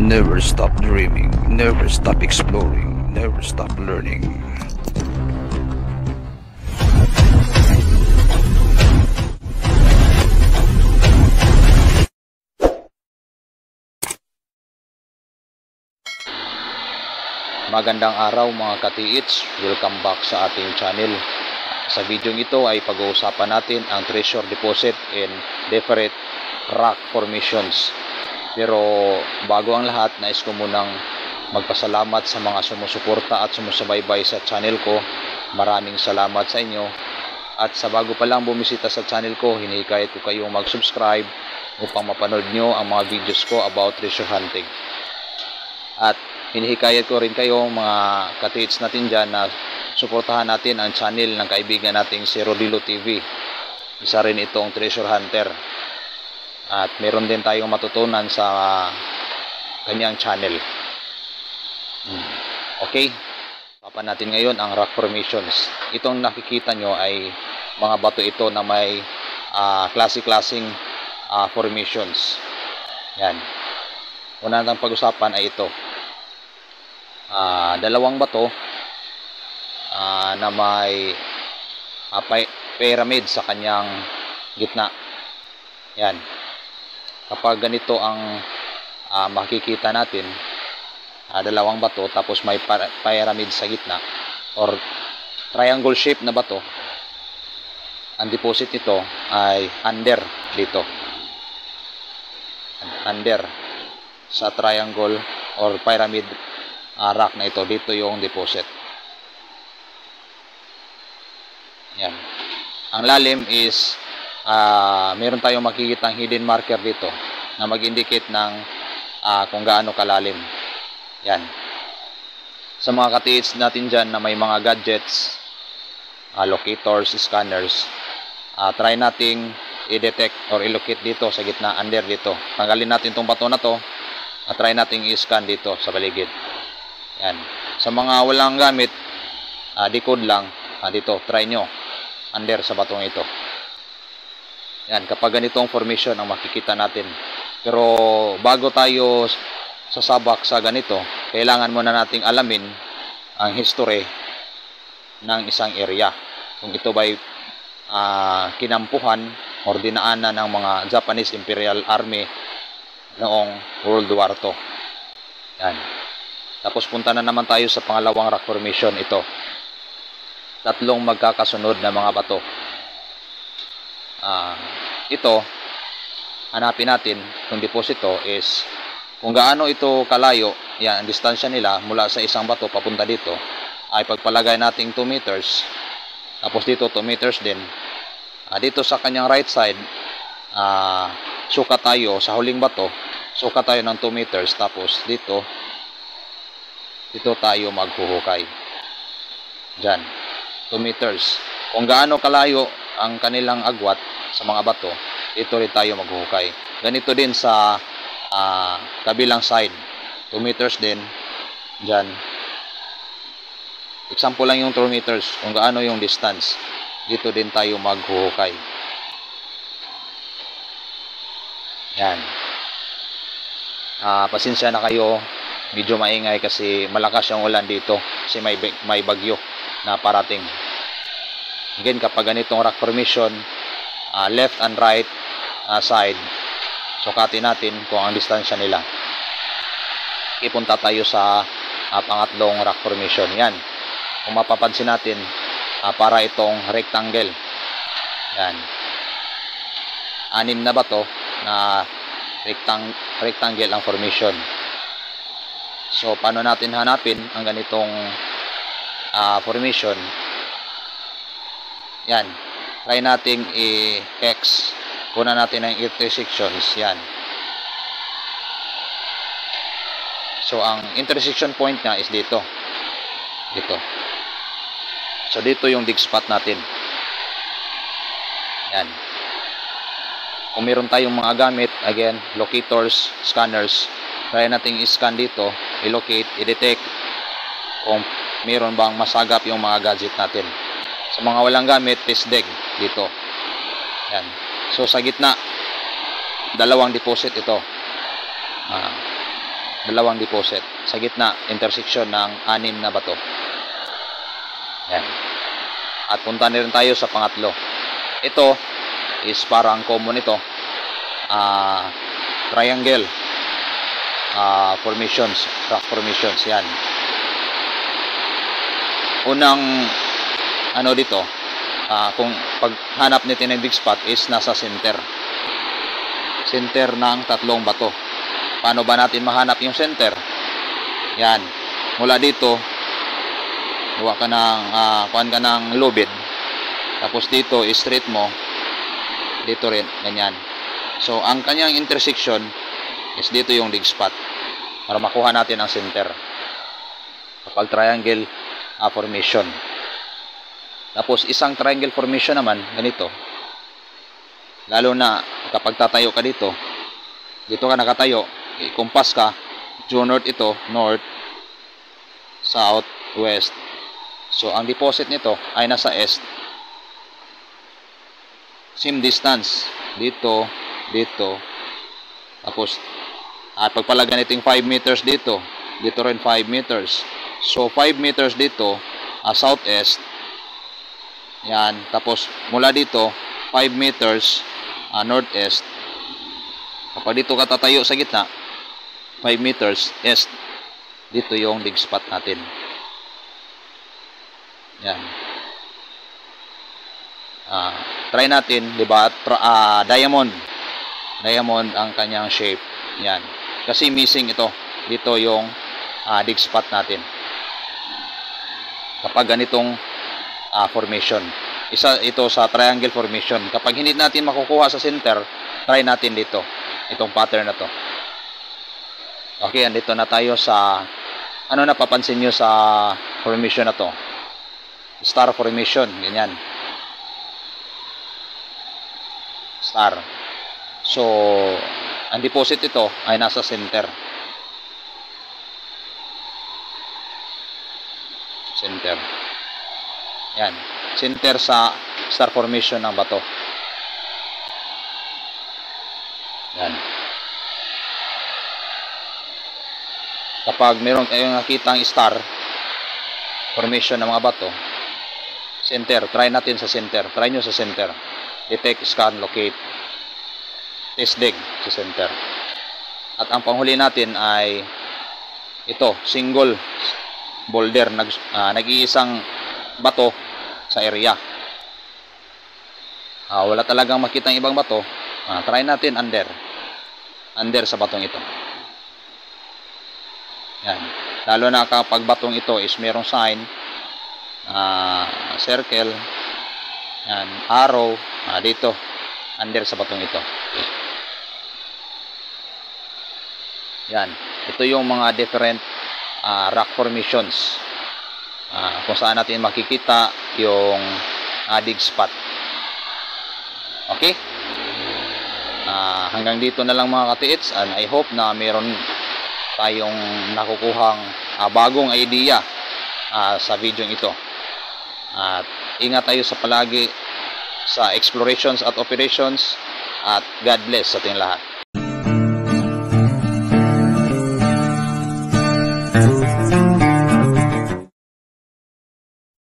Never stop dreaming, never stop exploring, never stop learning. Magandang araw mga katiits, welcome back sa ating channel. Sa video ito ay pag-uusapan natin ang treasure deposit in different rock formations. Pero bago ang lahat, nais ko munang magpasalamat sa mga sumusuporta at sumusubaybay sa channel ko. Maraming salamat sa inyo. At sa bago pa lang bumisita sa channel ko, hinihikayat ko kayong mag-subscribe upang mapanood nyo ang mga videos ko about treasure hunting. At hinihikayat ko rin kayo mga katiits natin dyan na suportahan natin ang channel ng kaibigan nating si Rodilo TV. Isa rin itong treasure hunter. At meron din tayong matutunan sa kanyang channel. Okay, papan natin ngayon ang rock formations. Itong nakikita nyo ay mga bato ito na may klase-klaseng formations. Yan. Una natang pag-usapan ay ito. Dalawang bato na may pyramid sa kanyang gitna. Yan. Kapag ganito ang makikita natin, dalawang bato tapos may pyramid sa gitna or triangle shape na bato, ang deposit nito ay under dito. Under sa triangle or pyramid rock na ito, dito yung deposit. Yan. Ang lalim is meron tayong makikitang hidden marker dito na mag-indicate ng kung gaano kalalim. Yan. Sa mga katiits natin dyan na may mga gadgets, locators, scanners, try nating i-detect or i-locate dito sa gitna, under dito. Tanggalin natin itong bato na to at try nating i-scan dito sa paligid. Yan. Sa mga walang gamit, decode lang, dito, try nyo under sa batong ito. Yan, kapag ganitong formation ang makikita natin. Pero bago tayo sasabak sa ganito, kailangan muna nating alamin ang history ng isang area. Kung ito ba'y kinampuhan o dinaanan ng mga Japanese Imperial Army noong World War II. Yan. Tapos punta na naman tayo sa pangalawang rock formation ito. Tatlong magkakasunod na mga bato. Ito, hanapin natin kung deposito is kung gaano ito kalayo. Yan, ang distansya nila mula sa isang bato papunta dito ay pagpalagay nating 2 meters. Tapos dito 2 meters din. Dito sa kanyang right side, sukat tayo sa huling bato. Sukat tayo ng 2 meters. Tapos dito tayo maghuhukay. Diyan, 2 meters. Kung gaano kalayo ang kanilang agwat sa mga bato, dito rin tayo maghuhukay. Ganito din sa kabilang side, 2 meters din. Diyan. Example lang yung 2 meters, kung gaano yung distance, dito din tayo maghuhukay. Yan. Pasensya na kayo, medyo maingay kasi malakas yung ulan dito kasi may bagyo na parating. Again, kapag ganitong rock formation, left and right side, sukatin natin kung ang distansya nila. Ipunta tayo sa pangatlong rock formation. Yan. Kung mapapansin natin, para itong rectangle. Yan. 6 na bato na rectangle ang formation. So, paano natin hanapin ang ganitong formation? Yan. Try nating i-hex. Kuna natin ang intersections. Yan. So, ang intersection point niya is dito. Dito. So, dito yung dig spot natin. Yan. Kung meron tayong mga gamit, again, locators, scanners, try nating i-scan dito, i-locate, i-detect kung meron bang masagap yung mga gadget natin. Sa mga walang gamit, test dig dito. Yan. So sa gitna, dalawang deposit ito. dalawang deposit sa gitna, intersection ng 6 na bato. Yan. At punta na rin tayo sa pangatlo. Ito is parang common ito. Triangle formations, rock formations. Yan. Unang ano dito, kung paghanap natin ng big spot is nasa center ng tatlong bato. Paano ba natin mahanap yung center? Yan, mula dito gawa ka ng kuhan ka ng lubid, tapos dito straight mo dito rin, ganyan. So ang kanyang intersection is dito yung big spot para makuha natin ang center kapag triangle formation. Tapos isang triangle formation naman ganito, lalo na kapag tatayo ka dito ka nakatayo, i-compass ka, due north ito, north, south, west. So ang deposit nito ay nasa east, same distance dito, tapos pagpala ganito yung 5 meters dito rin 5 meters. So 5 meters dito, southeast. Yan, tapos mula dito 5 meters northeast. Kapag dito ka tatayo sa gitna 5 meters east, dito yung big spot natin. Yan. Try natin, di ba? Diamond ang kanyang shape. Yan. Kasi missing ito. Dito yung big spot natin. Kapag ganitong formation. Isa ito sa triangle formation. Kapag hindi natin makukuha sa center, try natin dito. Itong pattern na to. Okay, andito na tayo sa ano napapansin nyo sa formation na to. Star formation, ganyan. Star. So, ang deposit ito ay nasa center. Center. Yan. Center sa star formation ng bato. Yan. Kapag meron kayong nakitang star formation ng mga bato, center, try natin sa center. Try nyo sa center. Detect, scan, locate. Test dig sa center. At ang panghuli natin ay ito, single boulder, nag-iisang bato sa area. Wala talagang makitang ibang bato. Try natin under sa batong ito. Yan. Lalo na kapag batong ito is merong sign, circle, yan, arrow, dito, under sa batong ito. Yan. Ito yung mga different rock formations kung saan natin makikita yung dig spot. Okay? Hanggang dito na lang mga katiits, and I hope na meron tayong nakukuhang bagong idea sa video ito. At ingat tayo sa palagi sa explorations at operations, at God bless sa ating lahat.